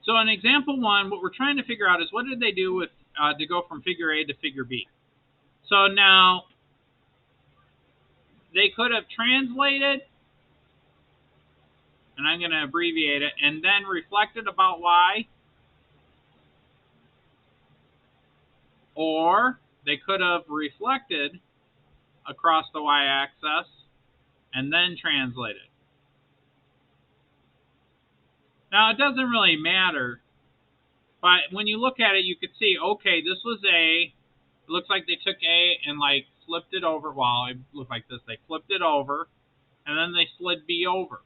So in example 1, what we're trying to figure out is what did they do with to go from figure A to figure B. So now they could have translated, and I'm going to abbreviate it, and then reflected about Y, or they could have reflected across the Y-axis and then translated. Now, it doesn't really matter, but when you look at it, you could see, okay, this was A. It looks like they took A and like flipped it over. Well, it looked like this. They flipped it over, and then they slid B over.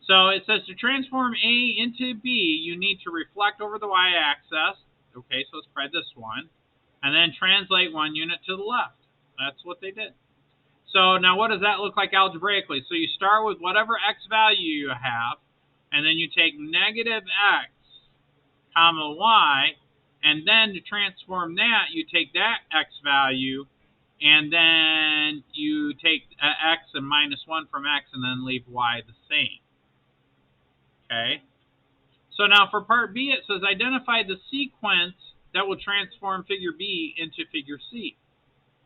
So it says to transform A into B, you need to reflect over the Y-axis. Okay, so let's try this one. And then translate 1 unit to the left. That's what they did. So now what does that look like algebraically? So you start with whatever x value you have, and then you take negative x, comma y, and then to transform that, you take that x value, and then you take x and minus 1 from x, and then leave y the same. Okay? So now for part B, it says identify the sequence that will transform figure B into figure C.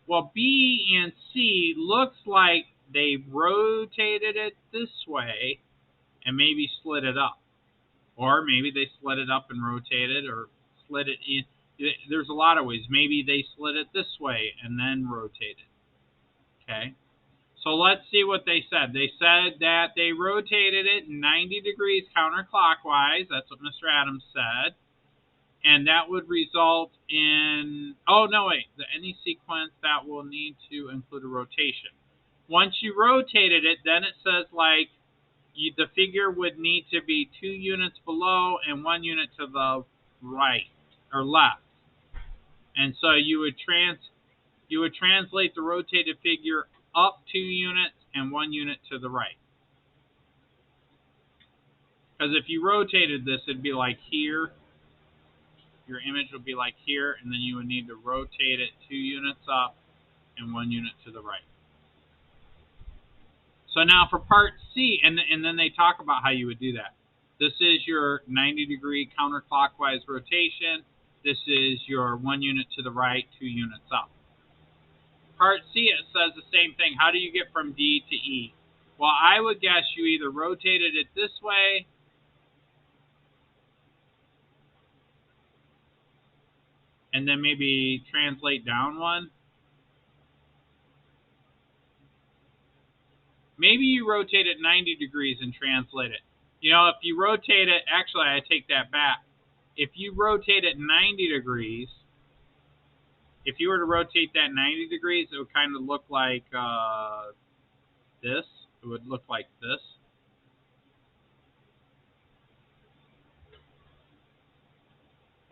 Well, B and C looks like they rotated it this way and maybe slid it up. Or maybe they slid it up and rotated, or slid it in. There's a lot of ways. Maybe they slid it this way and then rotated. Okay? So let's see what they said. They said that they rotated it 90 degrees counterclockwise. That's what Mr. Adams said. And that would result in, oh, no, wait, any sequence that will need to include a rotation. Once you rotated it, then it says, like, the figure would need to be 2 units below and 1 unit to the right, or left. And so you would translate the rotated figure up 2 units and 1 unit to the right. Because if you rotated this, it'd be like here. Your image would be like here, and then you would need to rotate it 2 units up and 1 unit to the right. So now for part C, and then they talk about how you would do that. This is your 90-degree counterclockwise rotation. This is your 1 unit to the right, 2 units up. Part C, it says the same thing. How do you get from D to E? Well, I would guess you either rotated it this way, and then maybe translate down 1. Maybe you rotate it 90 degrees and translate it. You know, if you rotate it, actually, I take that back. If you rotate it 90 degrees, if you were to rotate that 90 degrees, it would kind of look like this. It would look like this.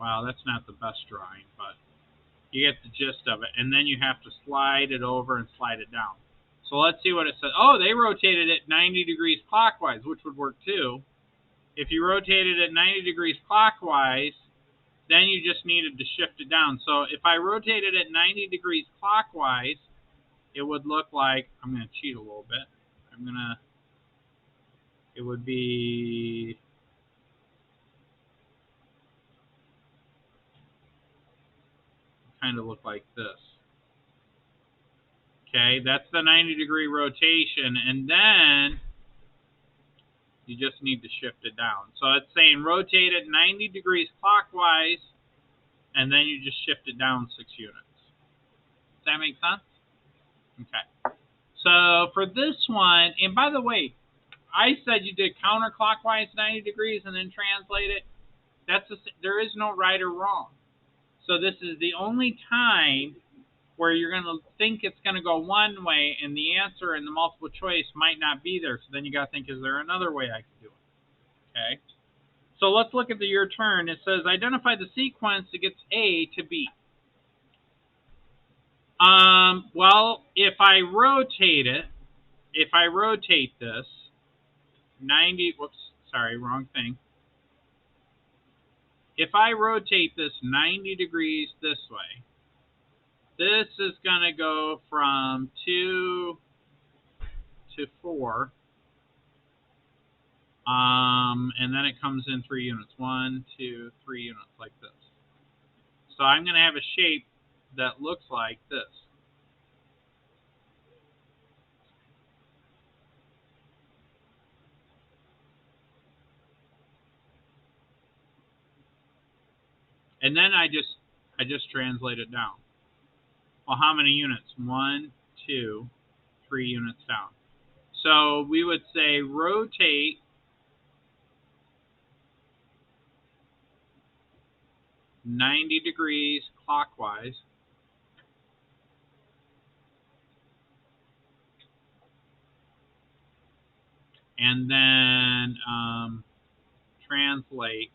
Wow, that's not the best drawing, but you get the gist of it. And then you have to slide it over and slide it down. So let's see what it says. Oh, they rotated it 90 degrees clockwise, which would work too. If you rotated it 90 degrees clockwise, then you just needed to shift it down. So if I rotated it 90 degrees clockwise, it would look like, I'm going to cheat a little bit. It would be, kind of look like this. Okay, that's the 90-degree rotation, and then you just need to shift it down. So it's saying rotate it 90 degrees clockwise, and then you just shift it down 6 units. Does that make sense? Okay. So for this one, and by the way, I said you did counterclockwise 90 degrees and then translate it. There is no right or wrong. So this is the only time where you're going to think it's going to go one way, and the answer in the multiple choice might not be there. So then you got to think, is there another way I could do it? Okay. So let's look at your turn. It says identify the sequence that gets A to B. Well, if I rotate this 90, whoops, sorry, wrong thing. If I rotate this 90 degrees this way, this is going to go from 2 to 4. And then it comes in 3 units. 1, 2, 3 units like this. So I'm going to have a shape that looks like this. And then I just translate it down. Well, how many units? 1, 2, 3 units down. So we would say rotate 90 degrees clockwise. And then translate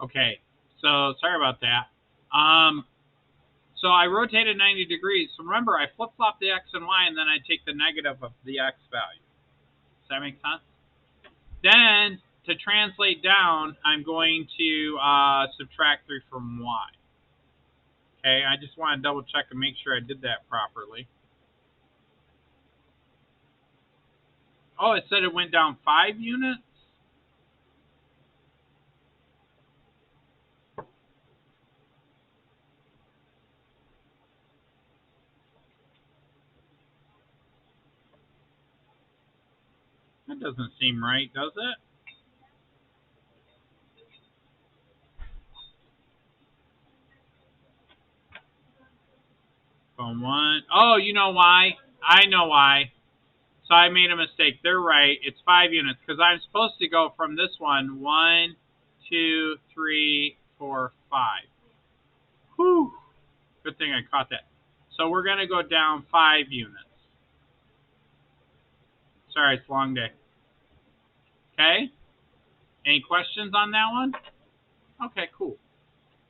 Okay, so sorry about that. So I rotated 90 degrees. So remember, I flip-flop the x and y, and then I take the negative of the x value. Does that make sense? Then, to translate down, I'm going to subtract 3 from y. Okay, I just want to double check and make sure I did that properly. Oh, it said it went down 5 units? That doesn't seem right, does it? From 1. Oh, you know why? I know why. So I made a mistake. They're right. It's 5 units because I'm supposed to go from this one 1, 2, 3, 4, 5. Whew. Good thing I caught that. So we're going to go down 5 units. Sorry, it's a long day. Okay? Any questions on that one? Okay, cool.